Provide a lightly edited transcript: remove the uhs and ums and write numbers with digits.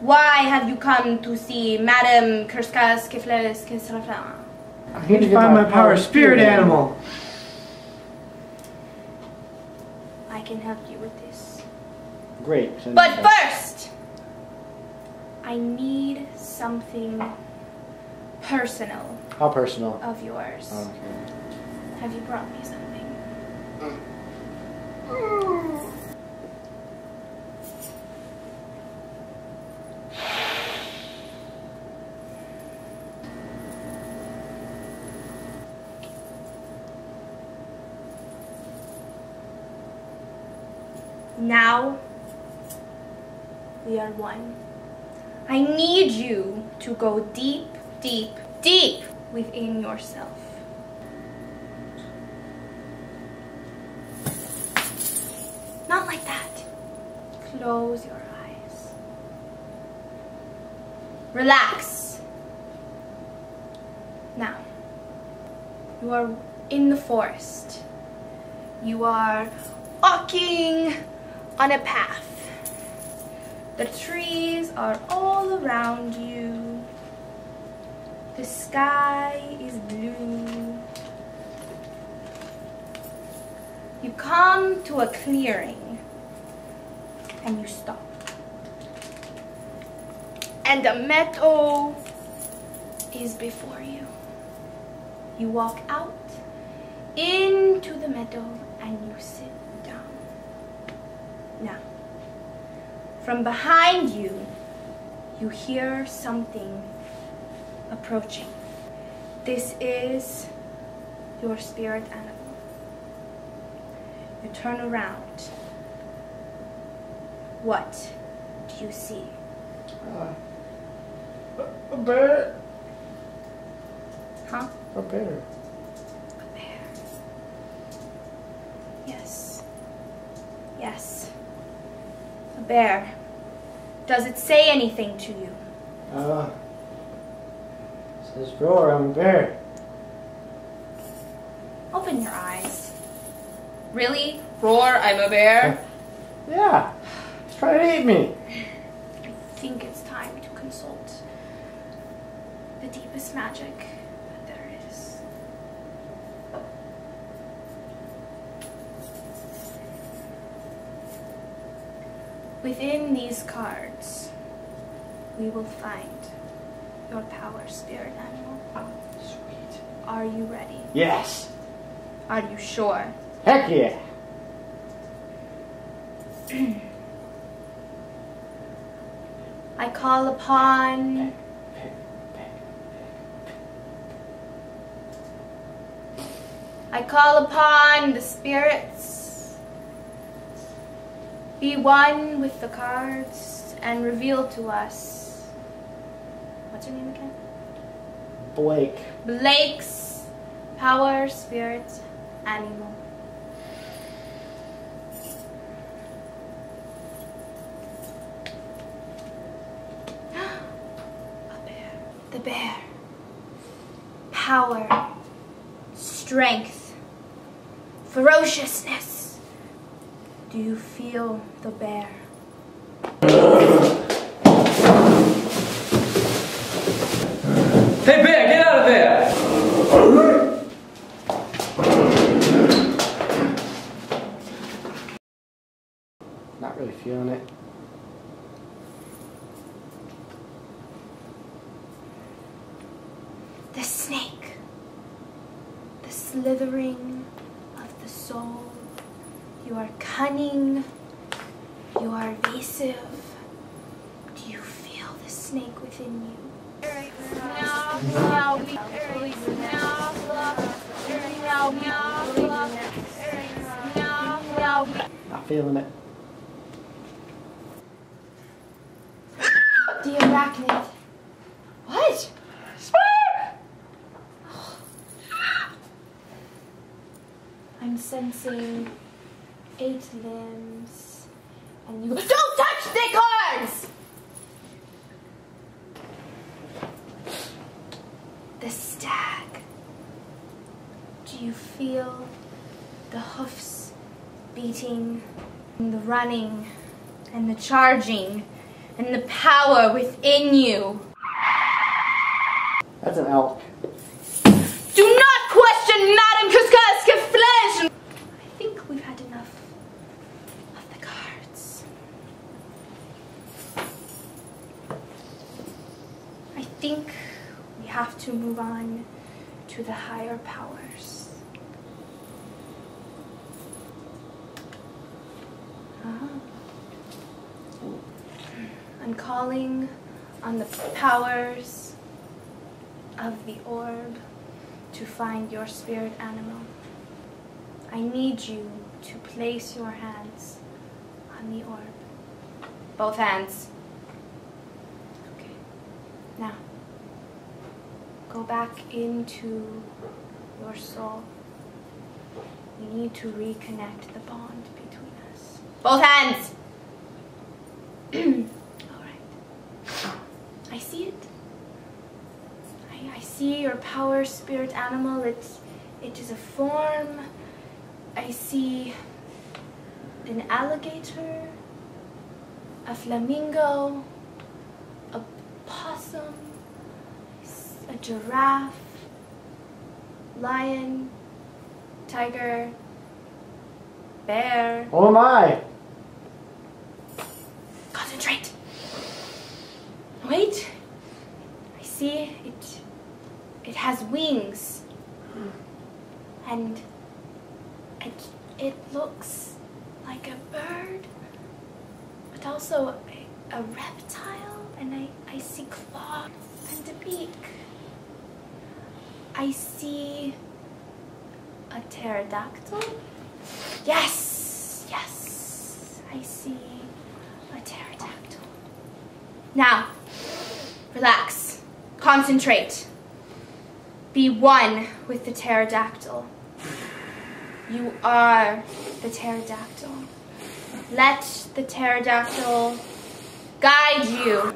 Why have you come to see Madame Kerskas Kifles Kisrafla? I need to find my power spirit animal. I can help you with this. Great. But first, I need something personal. How personal? Of yours. Okay. Have you brought me something? Now, we are one. I need you to go deep, deep, deep within yourself. Not like that. Close your eyes. Relax. Now, you are in the forest. You are walking on a path. The trees are all around you. The sky is blue. You come to a clearing and you stop. And a meadow is before you. You walk out into the meadow and you sit down. Now, from behind you, you hear something approaching. This is your spirit animal. You turn around. What do you see? A bear. Huh? A bear. A bear. Yes. Yes. A bear. Does it say anything to you? Says roar, I'm a bear. Open your eyes. Really? Roar, I'm a bear? Yeah. It's trying to eat me. I think it's time to consult the deepest magic that there is. Within these cards, we will find your power spirit animal. Sweet. Are you ready? Yes. Are you sure? Heck yeah. I call upon the spirits. Be one with the cards and reveal to us. What's your name again? Blake. Blake's power spirit animal. A bear. The bear. Power. Strength. Ferociousness. Do you feel the bear? Hey bear, get out of there! Not really feeling it. The snake. The slithering of the soul. You are cunning. You are evasive. Do you feel the snake within you? Not feeling it. The arachnid. What? I'm sensing 8 limbs. And you don't touch the cards! The stag. Do you feel the hoofs beating, and the running, and the charging? and the power within you. That's an elk. Do not question Madame Kuska's flesh! I think we've had enough of the cards. I think we have to move on to the higher powers. I'm calling on the powers of the orb to find your spirit animal. I need you to place your hands on the orb. Both hands. Okay. Now, go back into your soul. We need to reconnect the bond between us. Both hands! Alright. I see it. I see your power spirit animal. It is a form. I see an alligator, a flamingo, a possum, a giraffe, lion, tiger, bear. Oh my! Concentrate. Wait. I see it. It has wings. And it looks like a bird, but also a reptile, and I see claws and a beak. I see a pterodactyl. Yes, yes, I see a pterodactyl. Now, relax, concentrate. Be one with the pterodactyl. You are the pterodactyl. Let the pterodactyl guide you.